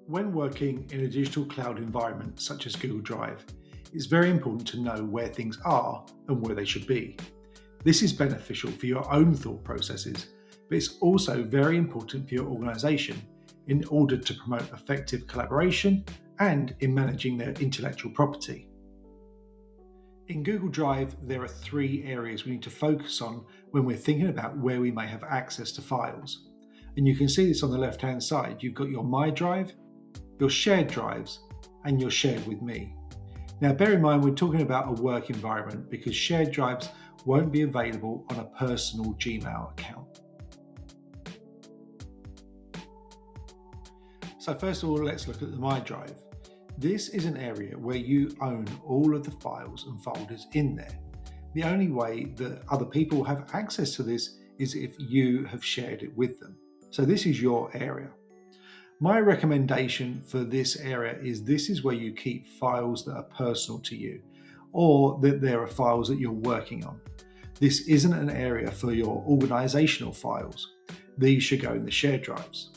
When working in a digital cloud environment such as Google Drive, it's very important to know where things are and where they should be. This is beneficial for your own thought processes, but it's also very important for your organization in order to promote effective collaboration and in managing their intellectual property. In Google Drive, there are three areas we need to focus on when we're thinking about where we may have access to files. And you can see this on the left-hand side. You've got your My Drive, your shared drives, and your shared with me. Now bear in mind we're talking about a work environment because shared drives won't be available on a personal Gmail account. So first of all, let's look at the My Drive. This is an area where you own all of the files and folders in there. The only way that other people have access to this is if you have shared it with them. So this is your area. My recommendation for this area is this is where you keep files that are personal to you, or that there are files that you're working on. This isn't an area for your organizational files. These should go in the shared drives.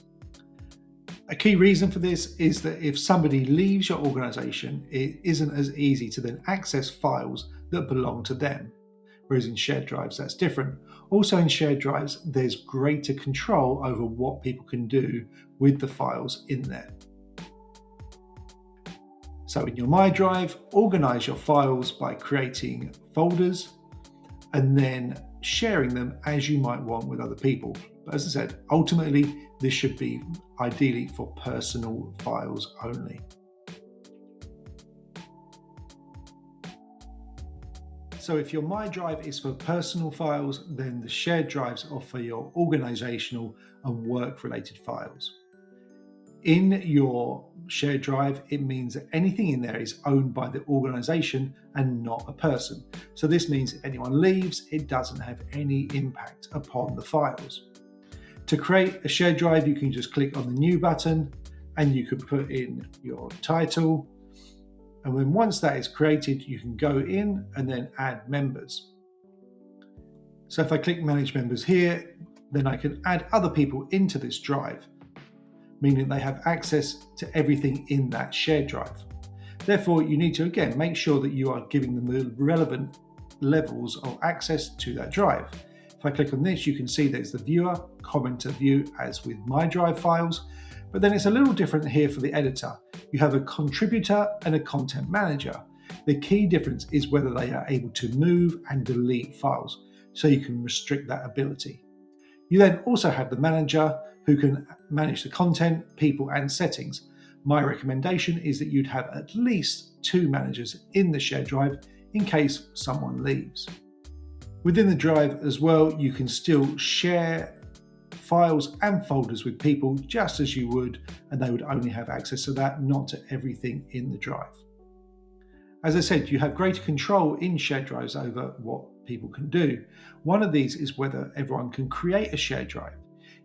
A key reason for this is that if somebody leaves your organization, it isn't as easy to then access files that belong to them. Whereas in shared drives, that's different. Also in shared drives, there's greater control over what people can do with the files in there. So in your My Drive, organize your files by creating folders and then sharing them as you might want with other people. But as I said, ultimately, this should be ideally for personal files only. So if your My Drive is for personal files, then the shared drives are for your organizational and work-related files. In your shared drive, it means that anything in there is owned by the organization and not a person. So this means if anyone leaves, it doesn't have any impact upon the files. To create a shared drive, you can just click on the New button and you can put in your title. And then once that is created, you can go in and then add members. So if I click Manage Members here, then I can add other people into this drive, meaning they have access to everything in that shared drive. Therefore, you need to, again, make sure that you are giving them the relevant levels of access to that drive. If I click on this, you can see there's the viewer, commenter view as with My Drive files, but then it's a little different here for the editor. You have a contributor and a content manager. The key difference is whether they are able to move and delete files, so you can restrict that ability. You then also have the manager who can manage the content, people and settings. My recommendation is that you'd have at least 2 managers in the shared drive in case someone leaves. Within the drive as well, you can still share files and folders with people just as you would, and they would only have access to that, not to everything in the drive. As I said, you have greater control in shared drives over what people can do. One of these is whether everyone can create a shared drive.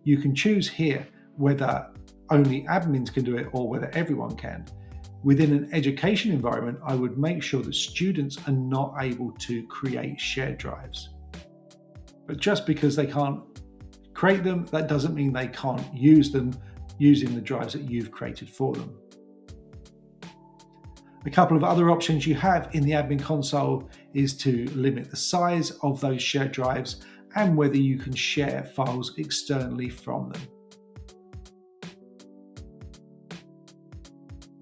You can choose here whether only admins can do it or whether everyone can. Within an education environment, I would make sure that students are not able to create shared drives. But just because they can't create them, that doesn't mean they can't use them using the drives that you've created for them. A couple of other options you have in the admin console is to limit the size of those shared drives and whether you can share files externally from them.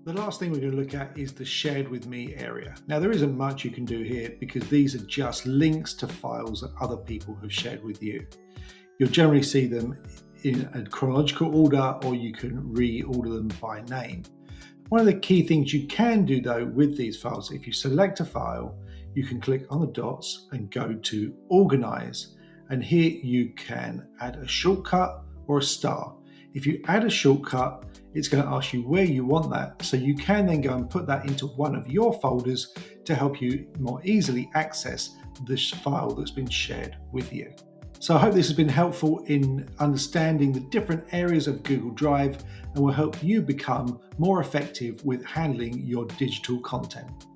The last thing we're going to look at is the Shared With Me area. Now there isn't much you can do here because these are just links to files that other people have shared with you. You'll generally see them in a chronological order, or you can reorder them by name. One of the key things you can do though with these files, if you select a file, you can click on the dots and go to Organize. And here you can add a shortcut or a star. If you add a shortcut, it's going to ask you where you want that. So you can then go and put that into one of your folders to help you more easily access this file that's been shared with you. So I hope this has been helpful in understanding the different areas of Google Drive and will help you become more effective with handling your digital content.